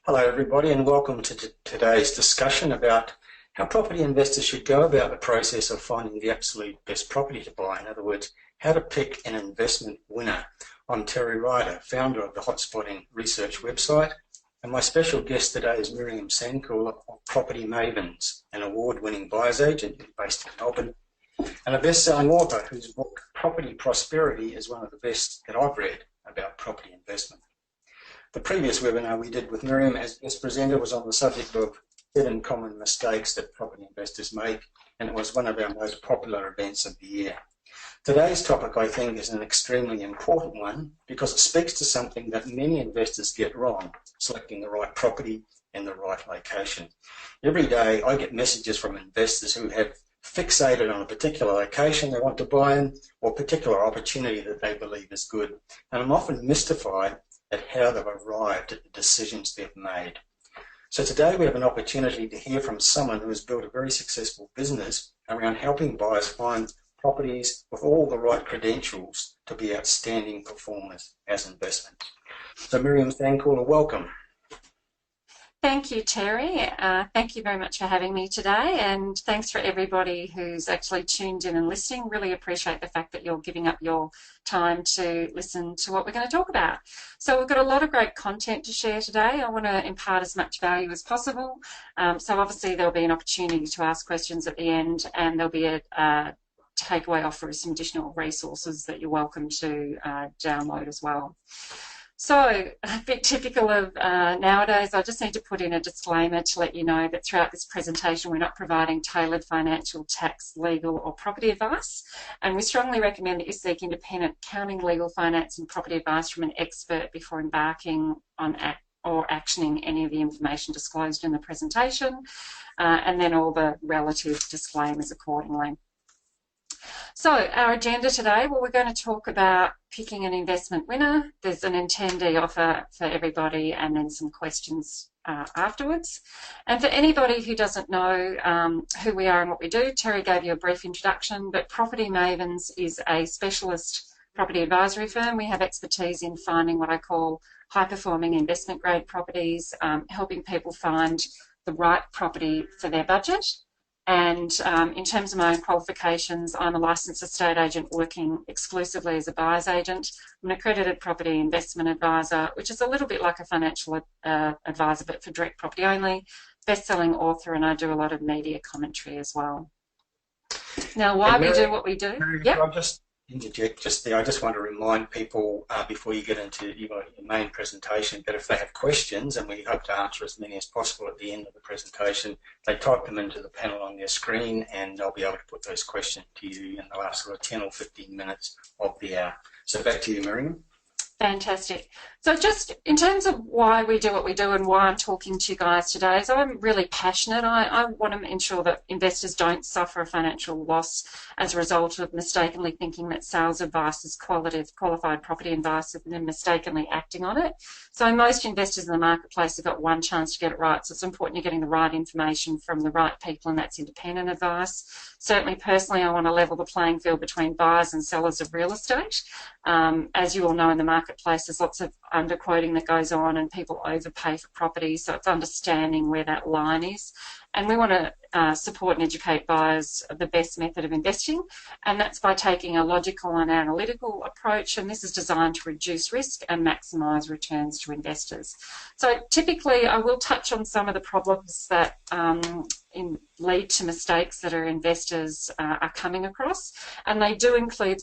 Hello everybody and welcome to today's discussion about how property investors should go about the process of finding the absolute best property to buy. In other words, how to pick an investment winner. I'm Terry Ryder, founder of the Hotspotting research website, and my special guest today is Miriam Sandkuhler of Property Mavens, an award-winning buyer's agent based in Melbourne and a best-selling author whose book Property Prosperity is one of the best that I've read about property investment. The previous webinar we did with Miriam as guest presenter was on the subject of 7 common mistakes that property investors make, and it was one of our most popular events of the year. Today's topic, I think, is an extremely important one because it speaks to something that many investors get wrong, selecting the right property in the right location. Every day I get messages from investors who have fixated on a particular location they want to buy in or a particular opportunity that they believe is good, and I'm often mystified at how they've arrived at the decisions they've made. So today we have an opportunity to hear from someone who has built a very successful business around helping buyers find properties with all the right credentials to be outstanding performers as investments. So Miriam Sandkuhler, welcome. Thank you, Terry. Thank you very much for having me today, and thanks for everybody who's actually tuned in and listening. Really appreciate the fact that you're giving up your time to listen to what we're going to talk about. So we've got a lot of great content to share today. I want to impart as much value as possible. So obviously there'll be an opportunity to ask questions at the end, and there'll be a takeaway offer of some additional resources that you're welcome to download as well. So, a bit typical of nowadays, I just need to put in a disclaimer to let you know that throughout this presentation we're not providing tailored financial, tax, legal or property advice, and we strongly recommend that you seek independent accounting, legal, finance and property advice from an expert before embarking on or actioning any of the information disclosed in the presentation, and then all the relative disclaimers accordingly. So our agenda today, well, we're going to talk about picking an investment winner. There's an attendee offer for everybody and then some questions afterwards. And for anybody who doesn't know who we are and what we do, Terry gave you a brief introduction, but Property Mavens is a specialist property advisory firm. We have expertise in finding what I call high-performing investment grade properties, helping people find the right property for their budget. And in terms of my own qualifications, I'm a licensed estate agent working exclusively as a buyer's agent. I'm an accredited property investment advisor, which is a little bit like a financial advisor, but for direct property only, best-selling author, and I do a lot of media commentary as well. Now, why we do what we do? Yep. I'll just interject just there. I just want to remind people before you get into your main presentation that if they have questions, and we hope to answer as many as possible at the end of the presentation, they type them into the panel on their screen and I'll be able to put those questions to you in the last sort of 10 or 15 minutes of the hour. So back to you, Miriam. Fantastic. So just in terms of why we do what we do and why I'm talking to you guys today, so I'm really passionate. I want to ensure that investors don't suffer a financial loss as a result of mistakenly thinking that sales advice is qualified property advice and then mistakenly acting on it. So most investors in the marketplace have got one chance to get it right, so it's important you're getting the right information from the right people, and that's independent advice. Certainly, personally, I want to level the playing field between buyers and sellers of real estate. As you all know, in the marketplace, there's lots of underquoting that goes on and people overpay for properties, so it's understanding where that line is. And we want to support and educate buyers of the best method of investing, and that's by taking a logical and analytical approach, and this is designed to reduce risk and maximise returns to investors. So typically I will touch on some of the problems that lead to mistakes that our investors are coming across, and they do include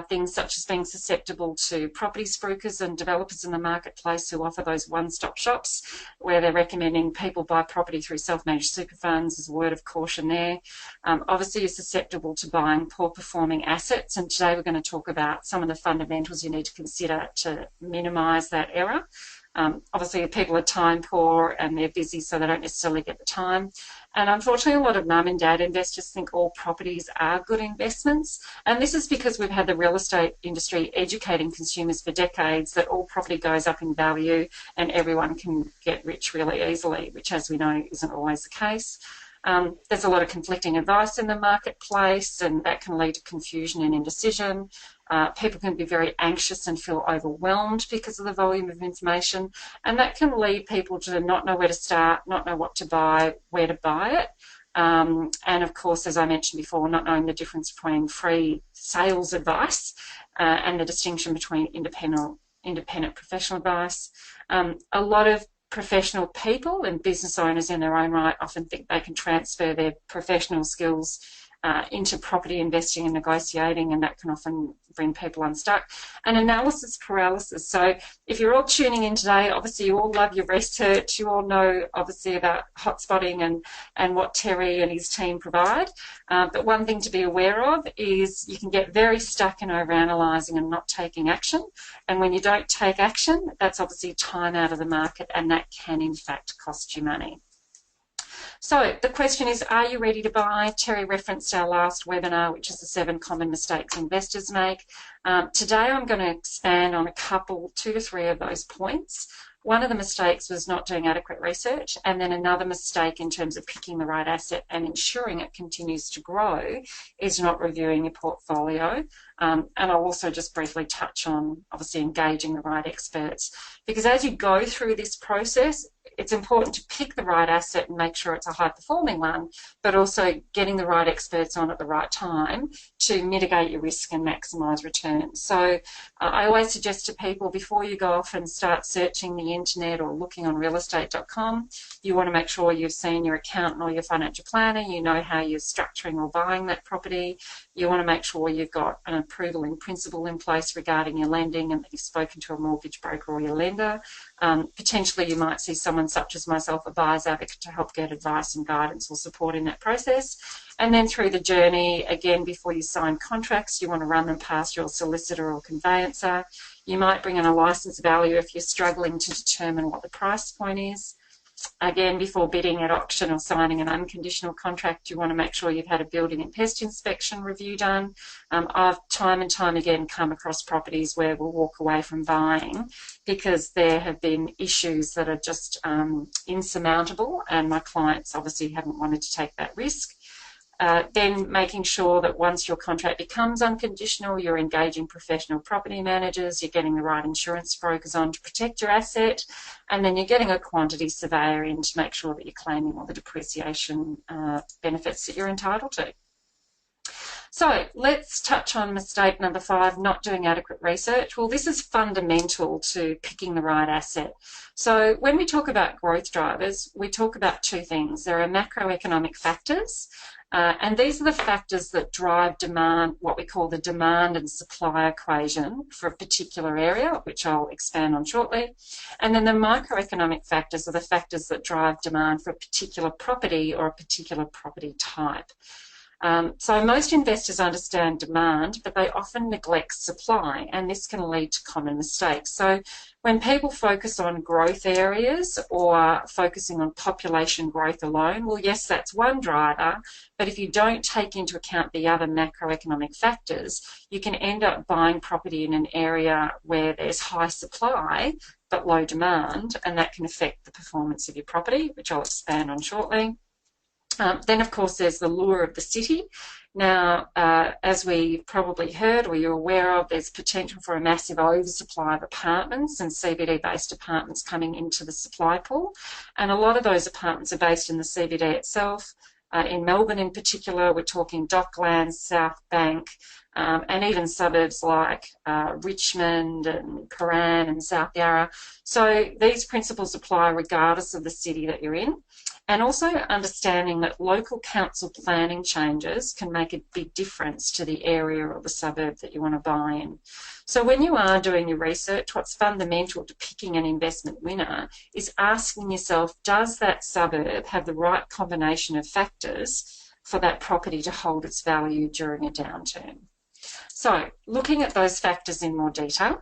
things such as being susceptible to property spruikers and developers in the marketplace who offer those one-stop shops where they're recommending people buy property through self-managed super funds. As a word of caution there. Obviously you're susceptible to buying poor performing assets, and today we're going to talk about some of the fundamentals you need to consider to minimise that error. Obviously people are time poor and they're busy, so they don't necessarily get the time. And unfortunately, a lot of mum and dad investors think all properties are good investments. And this is because we've had the real estate industry educating consumers for decades that all property goes up in value and everyone can get rich really easily, which, as we know, isn't always the case. There's a lot of conflicting advice in the marketplace, and that can lead to confusion and indecision. People can be very anxious and feel overwhelmed because of the volume of information, and that can lead people to not know where to start, not know what to buy, where to buy it. And of course, as I mentioned before, not knowing the difference between free sales advice and the distinction between independent professional advice. A lot of professional people and business owners in their own right often think they can transfer their professional skills into property investing and negotiating, and that can often bring people unstuck. And analysis paralysis. So if you're all tuning in today, obviously you all love your research. You all know obviously about hotspotting and what Terry and his team provide. But one thing to be aware of is you can get very stuck in overanalyzing and not taking action. And when you don't take action, that's obviously time out of the market, and that can in fact cost you money. So the question is, are you ready to buy? Terry referenced our last webinar, which is the 7 common mistakes investors make. Today I'm going to expand on a couple, 2 to 3 of those points. One of the mistakes was not doing adequate research, and then another mistake in terms of picking the right asset and ensuring it continues to grow is not reviewing your portfolio. And I'll also just briefly touch on obviously engaging the right experts, because as you go through this process, it's important to pick the right asset and make sure it's a high performing one, but also getting the right experts on at the right time to mitigate your risk and maximise returns. So I always suggest to people, before you go off and start searching the internet or looking on realestate.com, you want to make sure you've seen your accountant or your financial planner, you know how you're structuring or buying that property. You want to make sure you've got an approval in principle in place regarding your lending and that you've spoken to a mortgage broker or your lender. Potentially you might see someone such as myself, a buyer's advocate, to help get advice and guidance or support in that process. And then through the journey, again, before you sign contracts, you want to run them past your solicitor or conveyancer. You might bring in a licence value if you're struggling to determine what the price point is. Again, before bidding at auction or signing an unconditional contract, you want to make sure you've had a building and pest inspection review done. I've time and time again come across properties where we'll walk away from buying because there have been issues that are just insurmountable, and my clients obviously haven't wanted to take that risk. Then making sure that once your contract becomes unconditional, you're engaging professional property managers, you're getting the right insurance brokers on to protect your asset, and then you're getting a quantity surveyor in to make sure that you're claiming all the depreciation benefits that you're entitled to. So let's touch on mistake number 5, not doing adequate research. Well, this is fundamental to picking the right asset. So when we talk about growth drivers, we talk about 2 things. There are macroeconomic factors, and these are the factors that drive demand, what we call the demand and supply equation for a particular area, which I'll expand on shortly. And then the microeconomic factors are the factors that drive demand for a particular property or a particular property type. So most investors understand demand, but they often neglect supply, and this can lead to common mistakes. So when people focus on growth areas or focusing on population growth alone, well, yes, that's one driver, but if you don't take into account the other macroeconomic factors, you can end up buying property in an area where there's high supply but low demand, and that can affect the performance of your property, which I'll expand on shortly. Then, of course, there's the lure of the city. Now, as we probably heard or you're aware of, there's potential for a massive oversupply of apartments and CBD-based apartments coming into the supply pool. And a lot of those apartments are based in the CBD itself. In Melbourne in particular, we're talking Docklands, South Bank, and even suburbs like Richmond and Paran and South Yarra. So these principles apply regardless of the city that you're in. And also understanding that local council planning changes can make a big difference to the area or the suburb that you want to buy in. So when you are doing your research, what's fundamental to picking an investment winner is asking yourself, does that suburb have the right combination of factors for that property to hold its value during a downturn? So looking at those factors in more detail,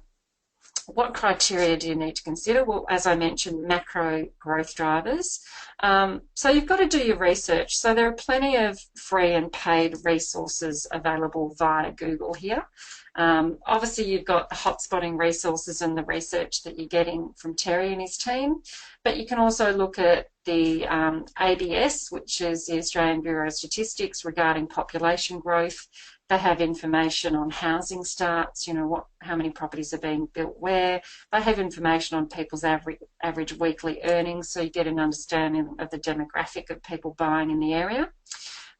what criteria do you need to consider? Well, as I mentioned, macro growth drivers. So you've got to do your research. So there are plenty of free and paid resources available via Google here. Obviously, you've got the hotspotting resources and the research that you're getting from Terry and his team, but you can also look at the ABS, which is the Australian Bureau of Statistics regarding population growth. They have information on housing starts, how many properties are being built where. They have information on people's average weekly earnings, so you get an understanding of the demographic of people buying in the area.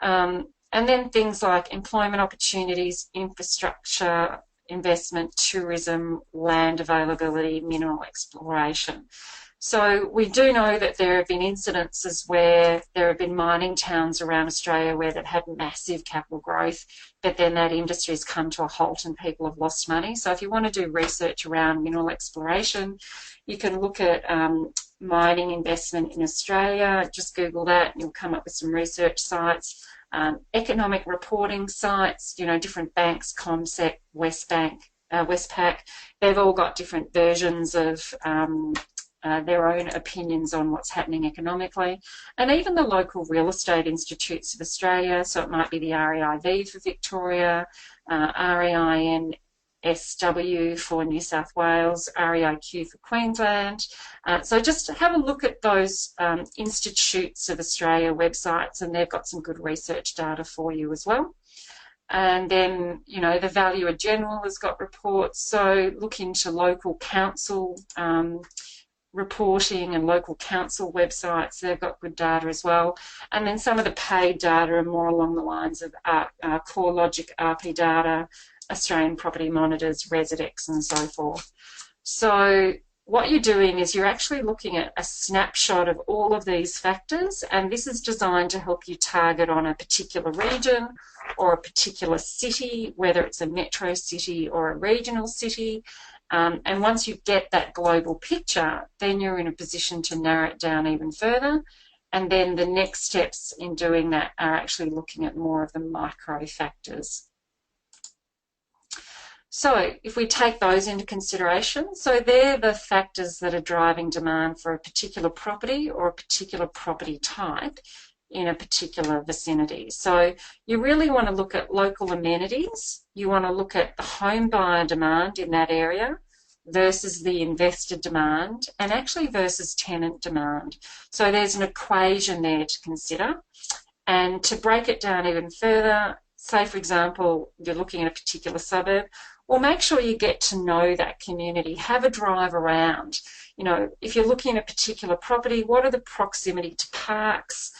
And then things like employment opportunities, infrastructure, investment, tourism, land availability, mineral exploration. So we do know that there have been incidences where there have been mining towns around Australia where they've had massive capital growth, but then that industry has come to a halt and people have lost money. So if you want to do research around mineral exploration, you can look at mining investment in Australia. Just Google that and you'll come up with some research sites. Economic reporting sites, different banks, CommSec, Westpac, they've all got different versions of their own opinions on what's happening economically. And even the local real estate institutes of Australia, so it might be the REIV for Victoria, REINSW for New South Wales, REIQ for Queensland. So just have a look at those institutes of Australia websites, and they've got some good research data for you as well. And then, the Valuer General has got reports, so look into local council reporting and local council websites. They've got good data as well. And then some of the paid data are more along the lines of CoreLogic, RP Data, Australian Property Monitors, Residex, and so forth. So what you're doing is you're actually looking at a snapshot of all of these factors, and this is designed to help you target on a particular region or a particular city, whether it's a metro city or a regional city. And once you get that global picture, then you're in a position to narrow it down even further. And then the next steps in doing that are actually looking at more of the micro factors. So if we take those into consideration, so they're the factors that are driving demand for a particular property or a particular property type in a particular vicinity. So you really want to look at local amenities. You want to look at the home buyer demand in that area versus the investor demand, and actually versus tenant demand. So there's an equation there to consider. And to break it down even further, say for example, you're looking at a particular suburb, well, make sure you get to know that community. Have a drive around. If you're looking at a particular property, what are the proximity to parks,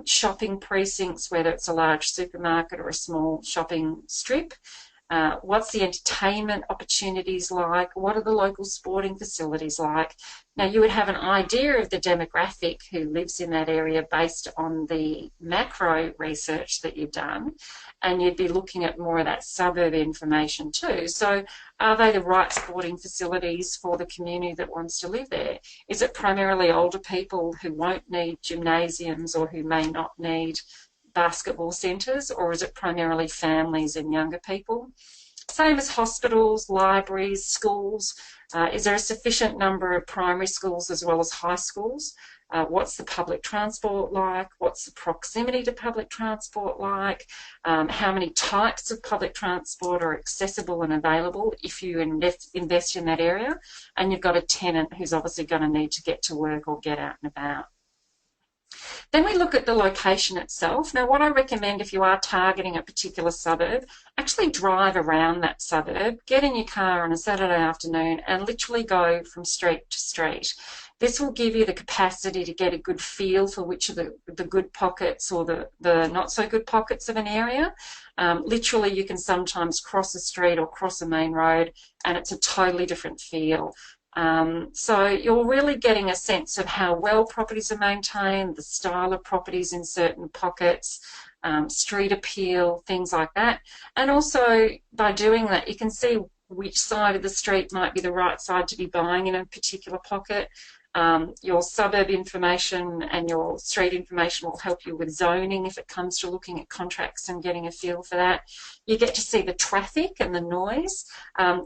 shopping precincts, whether it's a large supermarket or a small shopping strip? What's the entertainment opportunities like? What are the local sporting facilities like? Now, you would have an idea of the demographic who lives in that area based on the macro research that you've done, and you'd be looking at more of that suburb information too. So are they the right sporting facilities for the community that wants to live there? Is it primarily older people who won't need gymnasiums or who may not need basketball centres, or is it primarily families and younger people? Same as hospitals, libraries, schools. Is there a sufficient number of primary schools as well as high schools? What's the public transport like? What's the proximity to public transport like? How many types of public transport are accessible and available if you invest in that area? And you've got a tenant who's obviously going to need to get to work or get out and about. Then we look at the location itself. Now, what I recommend if you are targeting a particular suburb, actually drive around that suburb, get in your car on a Saturday afternoon and literally go from street to street. This will give you the capacity to get a good feel for which are the good pockets or the not so good pockets of an area. Literally, you can sometimes cross a street or cross a main road and it's a totally different feel. So you're really getting a sense of how well properties are maintained, the style of properties in certain pockets, street appeal, things like that. And also by doing that, you can see which side of the street might be the right side to be buying in a particular pocket. Your suburb information and your street information will help you with zoning if it comes to looking at contracts and getting a feel for that. You get to see the traffic and the noise.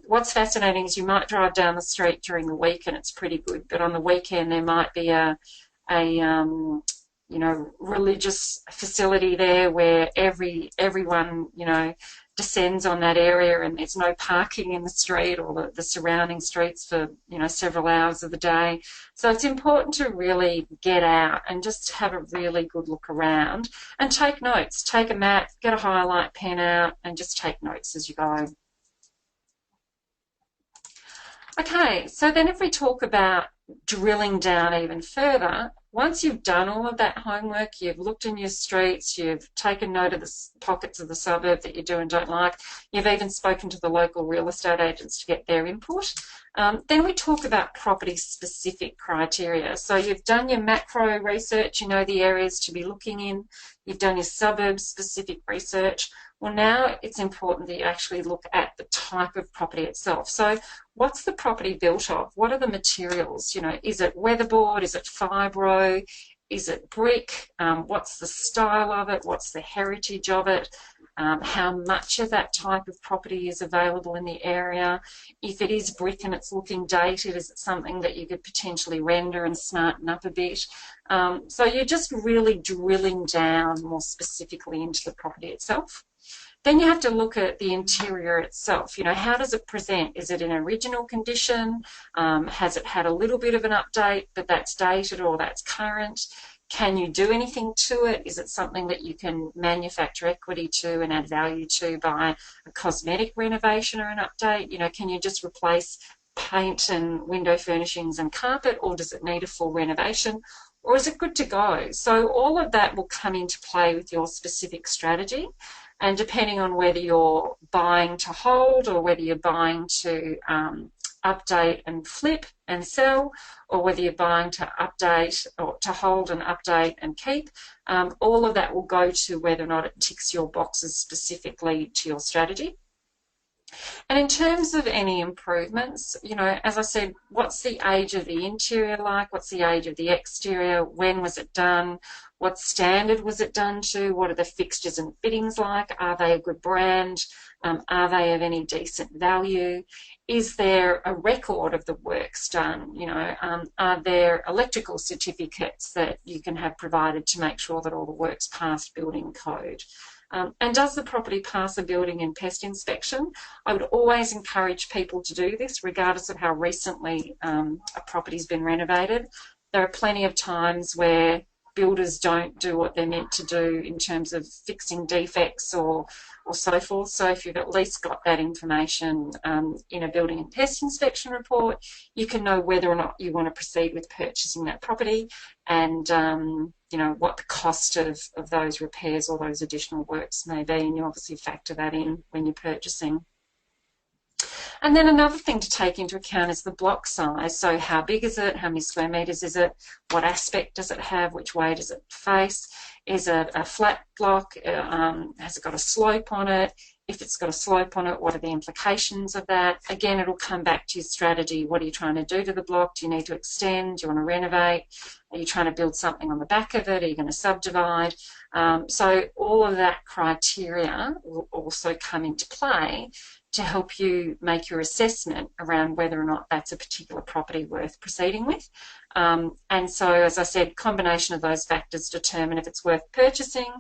What's fascinating is you might drive down the street during the week and it's pretty good, but on the weekend there might be a religious facility there where everyone, descends on that area and there's no parking in the street or the surrounding streets for, you know, several hours of the day. So it's important to really get out and just have a really good look around and take notes. Take a map, get a highlight pen out and just take notes as you go. Okay, so then if we talk about drilling down even further, once you've done all of that homework, you've looked in your streets, you've taken note of the pockets of the suburb that you do and don't like, you've even spoken to the local real estate agents to get their input, then we talk about property-specific criteria. So you've done your macro research, you know the areas to be looking in, you've done your suburb-specific research. Well, now it's important that you actually look at the type of property itself. So what's the property built of? What are the materials? You know, is it weatherboard? Is it fibro? Is it brick? What's the style of it? What's the heritage of it? How much of that type of property is available in the area? If it is brick and it's looking dated, is it something that you could potentially render and smarten up a bit? So you're just really drilling down more specifically into the property itself. Then you have to look at the interior itself. You know, how does it present? Is it in original condition? Has it had a little bit of an update, but that's dated or that's current? Can you do anything to it? Is it something that you can manufacture equity to and add value to by a cosmetic renovation or an update? You know, can you just replace paint and window furnishings and carpet, or does it need a full renovation? Or is it good to go? So all of that will come into play with your specific strategy. And depending on whether you're buying to hold or whether you're buying to update and flip and sell, or whether you're buying to update or to hold and update and keep, all of that will go to whether or not it ticks your boxes specifically to your strategy. And in terms of any improvements, you know, as I said, what's the age of the interior like? What's the age of the exterior? When was it done? What standard was it done to? What are the fixtures and fittings like? Are they a good brand? Are they of any decent value? Is there a record of the works done? You know, are there electrical certificates that you can have provided to make sure that all the works pass building code? And does the property pass a building and pest inspection? I would always encourage people to do this, regardless of how recently a property's been renovated. There are plenty of times where builders don't do what they're meant to do in terms of fixing defects or so forth. So if you've at least got that information in a building and pest inspection report, you can know whether or not you want to proceed with purchasing that property and you know, what the cost of those repairs or those additional works may be, and you obviously factor that in when you're purchasing. And then another thing to take into account is the block size. So how big is it? How many square metres is it? What aspect does it have? Which way does it face? Is it a flat block? Has it got a slope on it? If it's got a slope on it, what are the implications of that? Again, it'll come back to your strategy. What are you trying to do to the block? Do you need to extend? Do you want to renovate? Are you trying to build something on the back of it? Are you going to subdivide? So all of that criteria will also come into play to help you make your assessment around whether or not that's a particular property worth proceeding with. And so, as I said, combination of those factors determine if it's worth purchasing,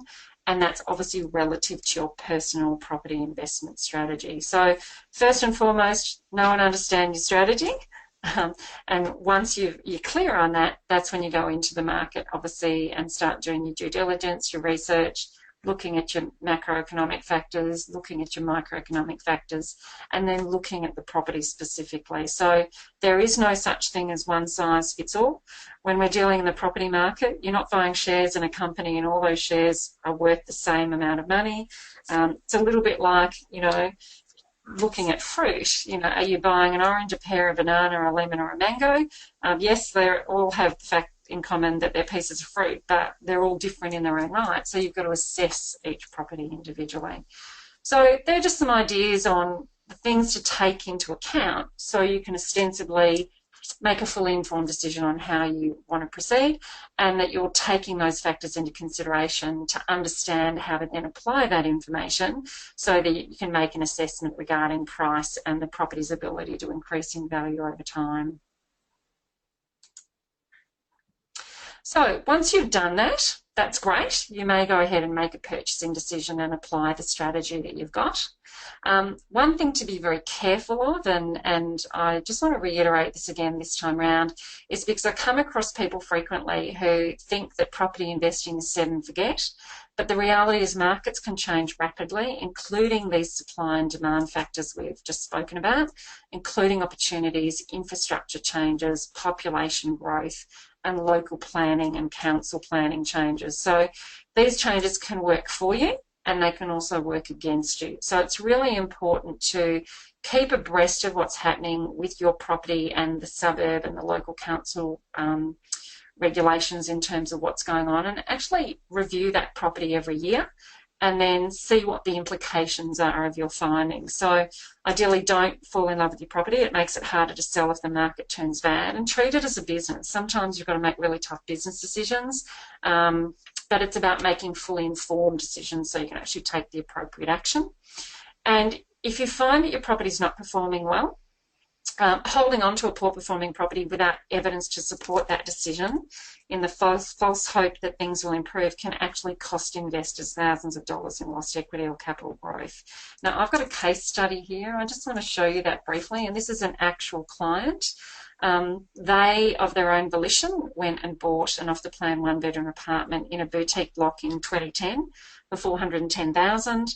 and that's obviously relative to your personal property investment strategy. So first and foremost, know and understand your strategy. And once you're clear on that, that's when you go into the market, obviously, and start doing your due diligence, your research, looking at your macroeconomic factors, looking at your microeconomic factors, and then looking at the property specifically. So there is no such thing as one size fits all. When we're dealing in the property market, you're not buying shares in a company and all those shares are worth the same amount of money. It's a little bit like, you know, looking at fruit. You know, are you buying an orange, a pear, a banana, a lemon, or a mango? Yes, they all have the fact in common that they're pieces of fruit, but they're all different in their own right. So you've got to assess each property individually. So they're just some ideas on the things to take into account so you can ostensibly make a fully informed decision on how you want to proceed, and that you're taking those factors into consideration to understand how to then apply that information so that you can make an assessment regarding price and the property's ability to increase in value over time. So once you've done that, that's great. You may go ahead and make a purchasing decision and apply the strategy that you've got. One thing to be very careful of, and I just want to reiterate this again this time round, is because I come across people frequently who think that property investing is set and forget. But the reality is markets can change rapidly, including these supply and demand factors we've just spoken about, including opportunities, infrastructure changes, population growth, and local planning and council planning changes. So these changes can work for you and they can also work against you. So it's really important to keep abreast of what's happening with your property and the suburb and the local council regulations in terms of what's going on, and actually review that property every year and then see what the implications are of your findings. So ideally don't fall in love with your property. It makes it harder to sell if the market turns bad, and treat it as a business. Sometimes you've got to make really tough business decisions, but it's about making fully informed decisions so you can actually take the appropriate action. And if you find that your property is not performing well, holding on to a poor performing property without evidence to support that decision in the false hope that things will improve can actually cost investors thousands of dollars in lost equity or capital growth. Now, I've got a case study here. I just want to show you that briefly, and this is an actual client. They, of their own volition, went and bought an off-the-plan one-bedroom apartment in a boutique block in 2010 for $410,000.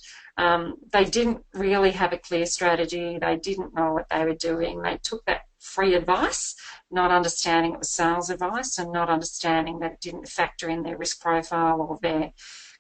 They didn't really have a clear strategy. They didn't know what they were doing. They took that free advice, not understanding it was sales advice and not understanding that it didn't factor in their risk profile or their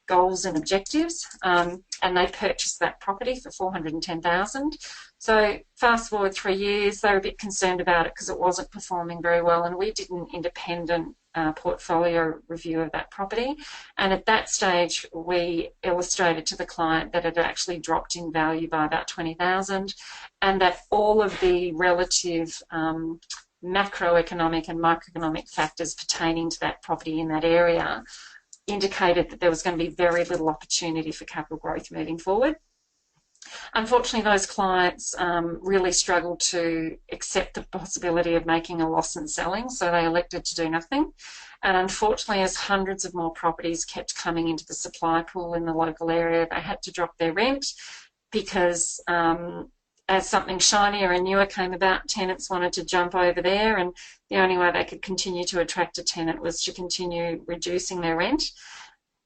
goals and objectives, and they purchased that property for $410,000. So fast forward 3 years, they were a bit concerned about it because it wasn't performing very well, and we did an independent portfolio review of that property, and at that stage we illustrated to the client that it had actually dropped in value by about $20,000, and that all of the relative macroeconomic and microeconomic factors pertaining to that property in that area indicated that there was going to be very little opportunity for capital growth moving forward. Unfortunately, those clients really struggled to accept the possibility of making a loss and selling, so they elected to do nothing. And unfortunately, as hundreds of more properties kept coming into the supply pool in the local area, they had to drop their rent because as something shinier and newer came about, tenants wanted to jump over there, and the only way they could continue to attract a tenant was to continue reducing their rent.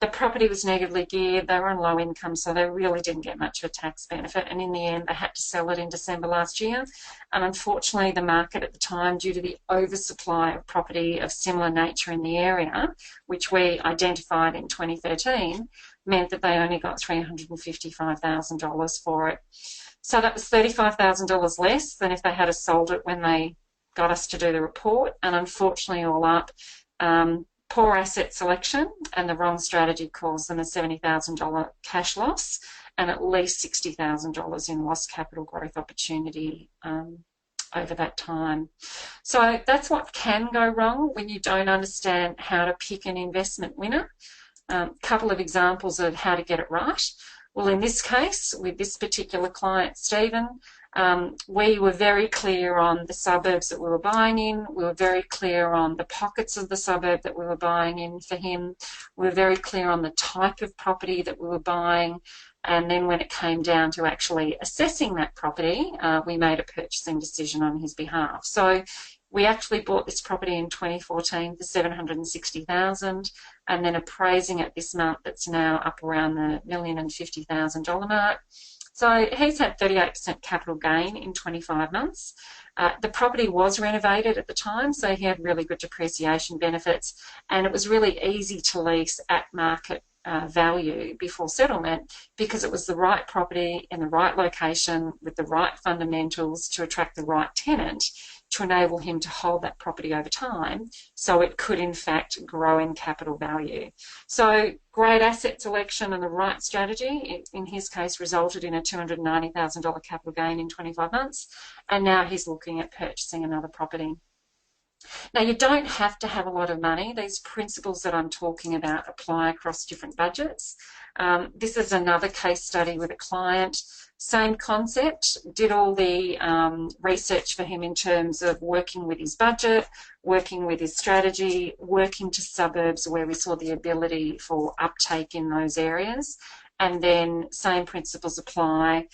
The property was negatively geared, they were on low income, so they really didn't get much of a tax benefit, and in the end they had to sell it in December last year. And unfortunately the market at the time, due to the oversupply of property of similar nature in the area, which we identified in 2013, meant that they only got $355,000 for it. So that was $35,000 less than if they had sold it when they got us to do the report. And unfortunately, all up, poor asset selection and the wrong strategy caused them a $70,000 cash loss and at least $60,000 in lost capital growth opportunity over that time. So that's what can go wrong when you don't understand how to pick an investment winner. A couple of examples of how to get it right. Well, in this case, with this particular client, Stephen, we were very clear on the suburbs that we were buying in. We were very clear on the pockets of the suburb that we were buying in for him. We were very clear on the type of property that we were buying. And then when it came down to actually assessing that property, we made a purchasing decision on his behalf. So we actually bought this property in 2014 for $760,000 and then appraising it this month, that's now up around the $1,050,000 mark. So he's had 38% capital gain in 25 months. The property was renovated at the time, so he had really good depreciation benefits, and it was really easy to lease at market value before settlement because it was the right property in the right location with the right fundamentals to attract the right tenant to enable him to hold that property over time so it could in fact grow in capital value. So great asset selection and the right strategy in his case resulted in a $290,000 capital gain in 25 months, and now he's looking at purchasing another property. Now, you don't have to have a lot of money. These principles that I'm talking about apply across different budgets. This is another case study with a client. Same concept, did all the research for him in terms of working with his budget, working with his strategy, working to suburbs where we saw the ability for uptake in those areas. And then same principles apply.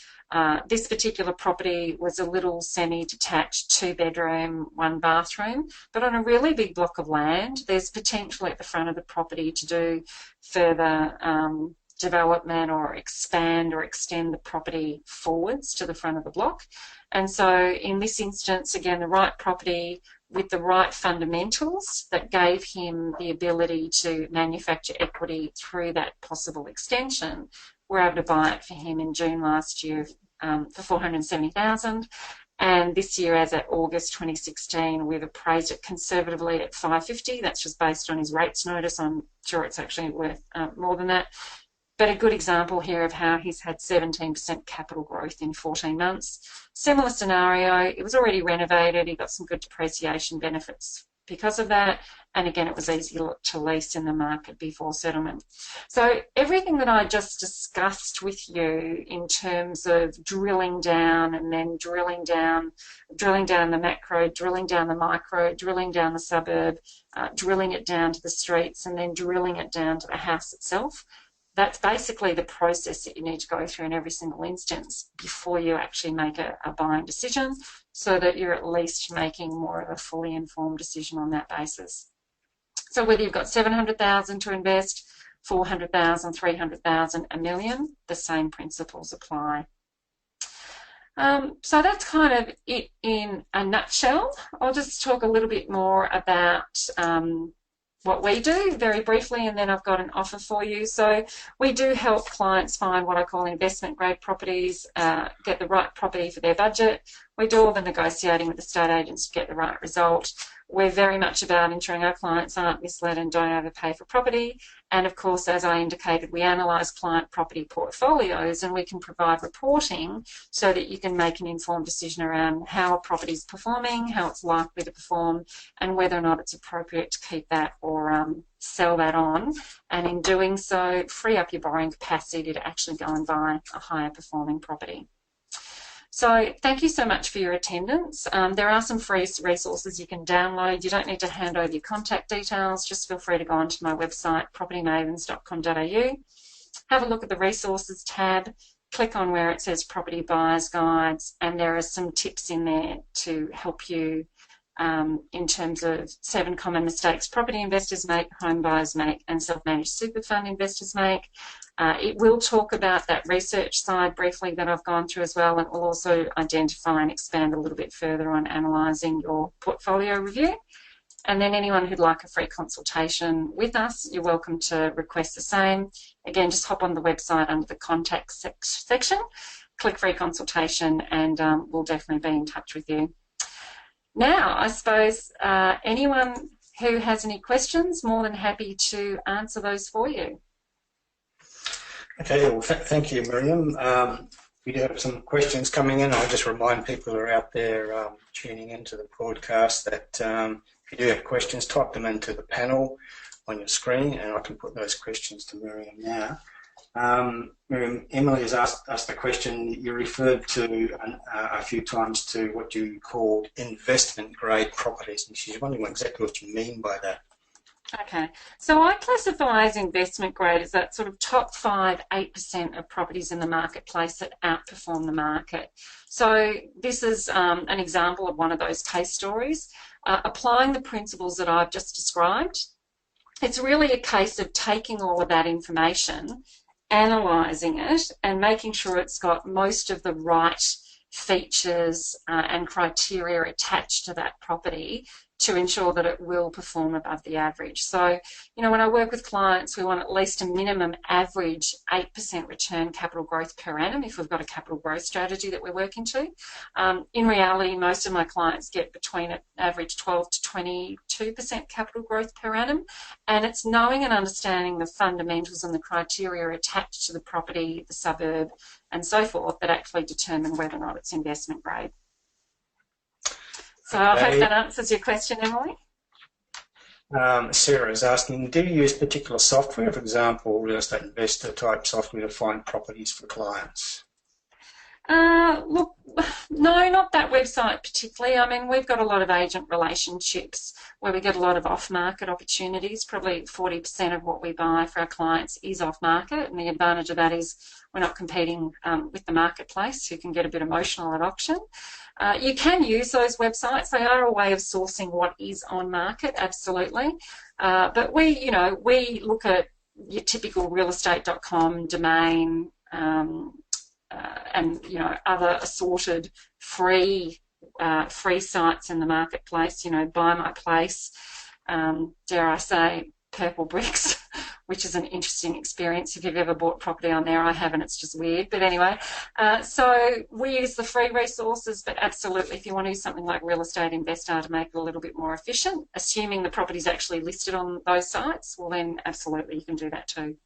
This particular property was a little semi-detached 2-bedroom, 1-bathroom, but on a really big block of land. There's potential at the front of the property to do further development or expand or extend the property forwards to the front of the block. And so in this instance, again, the right property with the right fundamentals that gave him the ability to manufacture equity through that possible extension, we're able to buy it for him in June last year for $470,000. And this year, as at August 2016, we've appraised it conservatively at $550,000. That's just based on his rates notice. I'm sure it's actually worth more than that. But a good example here of how he's had 17% capital growth in 14 months. Similar scenario, it was already renovated, he got some good depreciation benefits because of that, and again it was easy to lease in the market before settlement. So everything that I just discussed with you in terms of drilling down and then drilling down the macro, drilling down the micro, drilling down the suburb, drilling it down to the streets, and then drilling it down to the house itself, that's basically the process that you need to go through in every single instance before you actually make a buying decision, so that you're at least making more of a fully informed decision on that basis. So whether you've got $700,000 to invest, $400,000, $300,000, $1 million, the same principles apply. So that's kind of it in a nutshell. I'll just talk a little bit more about what we do very briefly, and then I've got an offer for you. So we do help clients find what I call investment grade properties, get the right property for their budget. We do all the negotiating with estate agents to get the right result. We're very much about ensuring our clients aren't misled and don't overpay for property. And of course, as I indicated, we analyse client property portfolios, and we can provide reporting so that you can make an informed decision around how a property is performing, how it's likely to perform, and whether or not it's appropriate to keep that or sell that on. And in doing so, free up your borrowing capacity to actually go and buy a higher performing property. So thank you so much for your attendance. There are some free resources you can download. You don't need to hand over your contact details. Just feel free to go onto my website, propertymavens.com.au. Have a look at the resources tab, click on where it says property buyer's guides, and there are some tips in there to help you in terms of 7 common mistakes property investors make, home buyers make, and self-managed super fund investors make. It will talk about that research side briefly that I've gone through as well, and will also identify and expand a little bit further on analysing your portfolio review. And then anyone who'd like a free consultation with us, you're welcome to request the same. Again, just hop on the website under the contact section, click free consultation, and we'll definitely be in touch with you. Now, I suppose anyone who has any questions, more than happy to answer those for you. Okay, well, thank you, Miriam. We do have some questions coming in. I'll just remind people who are out there tuning into the broadcast that if you do have questions, type them into the panel on your screen, and I can put those questions to Miriam now. Miriam, Emily has asked the question. You referred to a few times to what you called investment grade properties, and she's wondering exactly what you mean by that. Okay, so I classify as investment grade as that sort of top 5–8% of properties in the marketplace that outperform the market. So this is an example of one of those case stories. Applying the principles that I've just described, it's really a case of taking all of that information, analysing it, and making sure it's got most of the right features and criteria attached to that property to ensure that it will perform above the average. So, you know, when I work with clients, we want at least a minimum average 8% return capital growth per annum if we've got a capital growth strategy that we're working to. In reality, most of my clients get between an average 12 to 22% capital growth per annum, and it's knowing and understanding the fundamentals and the criteria attached to the property, the suburb, and so forth that actually determine whether or not it's investment grade. So I hope that answers your question, Emily. Sarah is asking, do you use particular software, for example, real estate investor type software to find properties for clients? Look, no, not that website particularly. I mean, we've got a lot of agent relationships where we get a lot of off-market opportunities. Probably 40% of what we buy for our clients is off-market, and the advantage of that is we're not competing with the marketplace, who can get a bit emotional at auction. You can use those websites. They are a way of sourcing what is on market, absolutely. But we look at your typical realestate.com domain, and other assorted free sites in the marketplace. Buy My Place, dare I say, Purple Bricks, which is an interesting experience. If you've ever bought property on there, I haven't. It's just weird. But anyway, so we use the free resources, but absolutely, if you want to use something like Real Estate Investor to make it a little bit more efficient, assuming the property's actually listed on those sites, well then absolutely you can do that too.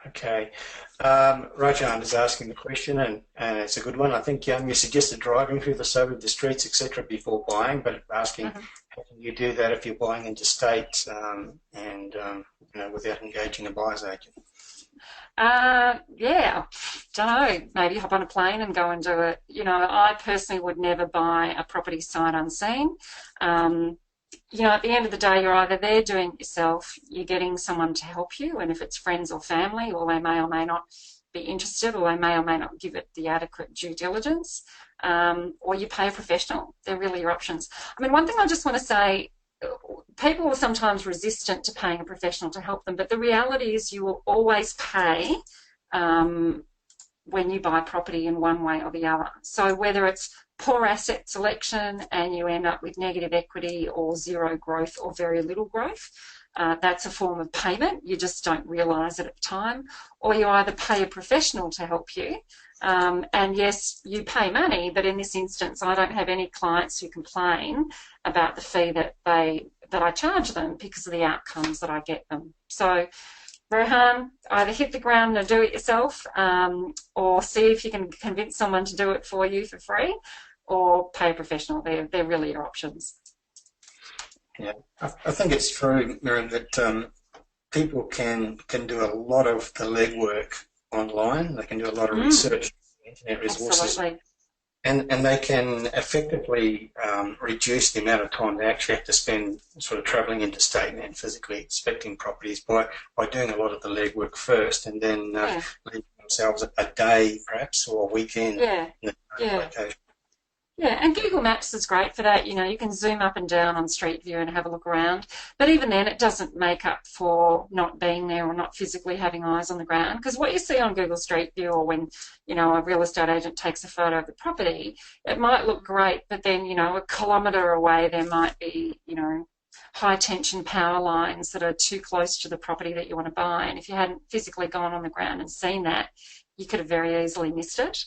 Okay. Rajan is asking the question, and it's a good one. I think you suggested driving through the suburb, the streets, etc., before buying, but asking how can you do that if you're buying interstate and without engaging a buyer's agent? Yeah, don't know. Maybe hop on a plane and go and do it. I personally would never buy a property sight unseen. At the end of the day, you're either there doing it yourself, you're getting someone to help you, and if it's friends or family, or they may or may not be interested, or they may or may not give it the adequate due diligence, or you pay a professional. They're really your options. I mean, one thing I just want to say, people are sometimes resistant to paying a professional to help them, but the reality is you will always pay when you buy property in one way or the other. So whether it's poor asset selection and you end up with negative equity or zero growth or very little growth, that's a form of payment. You just don't realise it at the time. Or you either pay a professional to help you, and yes, you pay money, but in this instance, I don't have any clients who complain about the fee that I charge them because of the outcomes that I get them. So, Rohan, either hit the ground and do it yourself, or see if you can convince someone to do it for you for free, or pay a professional. They're really your options. Yeah, I think it's true, Miriam, that people can do a lot of the legwork online. They can do a lot of research, internet resources. Absolutely. And they can effectively reduce the amount of time they actually have to spend sort of travelling interstate and physically inspecting properties by doing a lot of the legwork first, and then leaving themselves a day perhaps or a weekend in the location. Yeah, and Google Maps is great for that. You can zoom up and down on Street View and have a look around. But even then, it doesn't make up for not being there or not physically having eyes on the ground. Because what you see on Google Street View, or when, a real estate agent takes a photo of the property, it might look great, but then, a kilometre away there might be, high tension power lines that are too close to the property that you want to buy. And if you hadn't physically gone on the ground and seen that, you could have very easily missed it.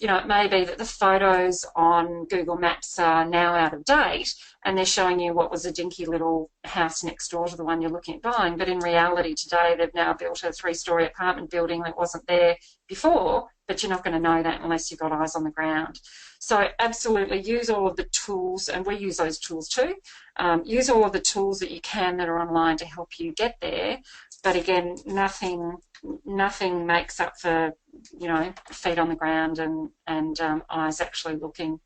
It may be that the photos on Google Maps are now out of date and they're showing you what was a dinky little house next door to the one you're looking at buying, but in reality today they've now built a 3-storey apartment building that wasn't there before, but you're not going to know that unless you've got eyes on the ground. So absolutely use all of the tools, and we use those tools too. Use all of the tools that you can that are online to help you get there, but again, nothing makes up for, feet on the ground and eyes actually looking.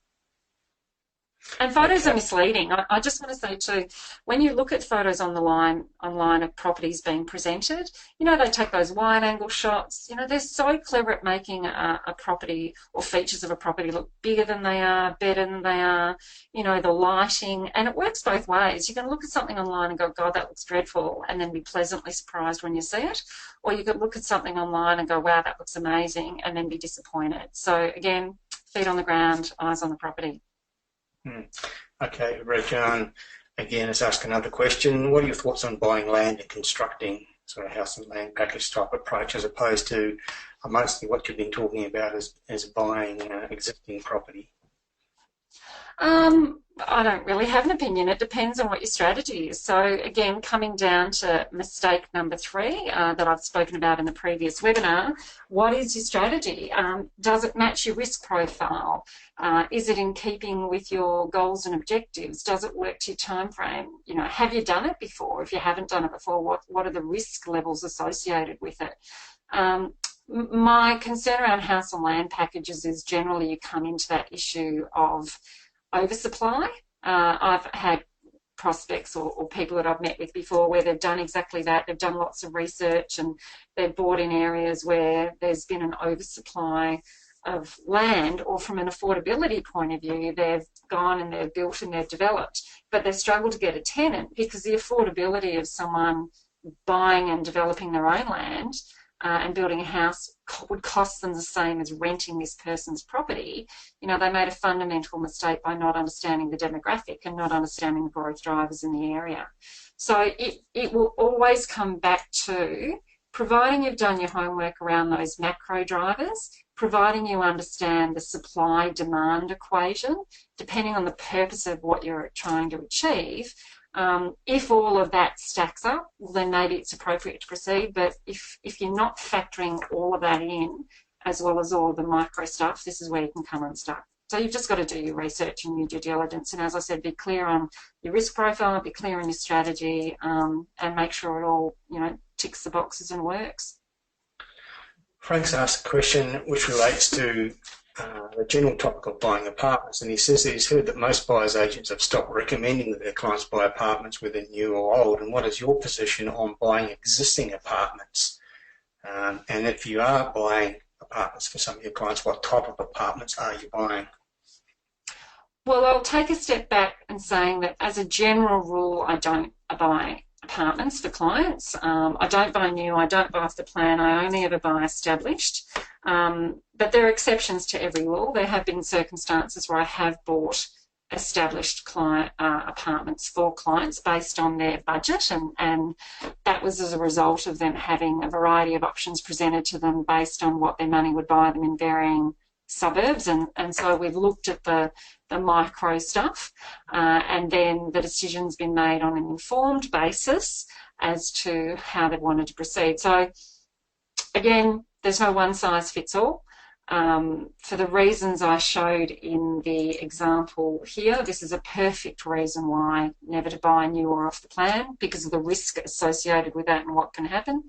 And photos are misleading. I just want to say too, when you look at photos online of properties being presented, they take those wide angle shots. They're so clever at making a property or features of a property look bigger than they are, better than they are, the lighting, and it works both ways. You can look at something online and go, God, that looks dreadful, and then be pleasantly surprised when you see it. Or you could look at something online and go, wow, that looks amazing, and then be disappointed. So again, feet on the ground, eyes on the property. Okay, Rajan again is asking another question. What are your thoughts on buying land and constructing sort of house and land package type approach, as opposed to mostly what you've been talking about as buying existing property? I don't really have an opinion. It depends on what your strategy is. So again, coming down to mistake number 3 that I've spoken about in the previous webinar, what is your strategy? Does it match your risk profile? Is it in keeping with your goals and objectives? Does it work to your time frame? Have you done it before? If you haven't done it before, what are the risk levels associated with it? My concern around house and land packages is generally you come into that issue of oversupply. I've had prospects or people that I've met with before where they've done exactly that. They've done lots of research and they've bought in areas where there's been an oversupply of land, or from an affordability point of view, they've gone and they've built and they've developed, but they've struggled to get a tenant because the affordability of someone buying and developing their own land and building a house would cost them the same as renting this person's property. You know, they made a fundamental mistake by not understanding the demographic and not understanding the growth drivers in the area. So it will always come back to providing you've done your homework around those macro drivers, providing you understand the supply-demand equation, depending on the purpose of what you're trying to achieve. If all of that stacks up, well, then maybe it's appropriate to proceed. But if you're not factoring all of that in, as well as all of the micro stuff, this is where you can come unstuck. So you've just got to do your research and your due diligence. And as I said, be clear on your risk profile, be clear on your strategy, and make sure it all, you know, ticks the boxes and works. Frank's asked a question which relates to the general topic of buying apartments, and he says that he's heard that most buyers agents have stopped recommending that their clients buy apartments, whether new or old. And what is your position on buying existing apartments? And if you are buying apartments for some of your clients, what type of apartments are you buying? Well, I'll take a step back and saying that as a general rule, I don't buy apartments for clients. I don't buy new, I don't buy off the plan, I only ever buy established. But there are exceptions to every rule. There have been circumstances where I have bought established client apartments for clients based on their budget, and that was as a result of them having a variety of options presented to them based on what their money would buy them in varying suburbs, and so we've looked at the micro stuff, and then the decision's been made on an informed basis as to how they wanted to proceed. So again, there's no one size fits all. For the reasons I showed in the example here, this is a perfect reason why never to buy new or off the plan, because of the risk associated with that and what can happen.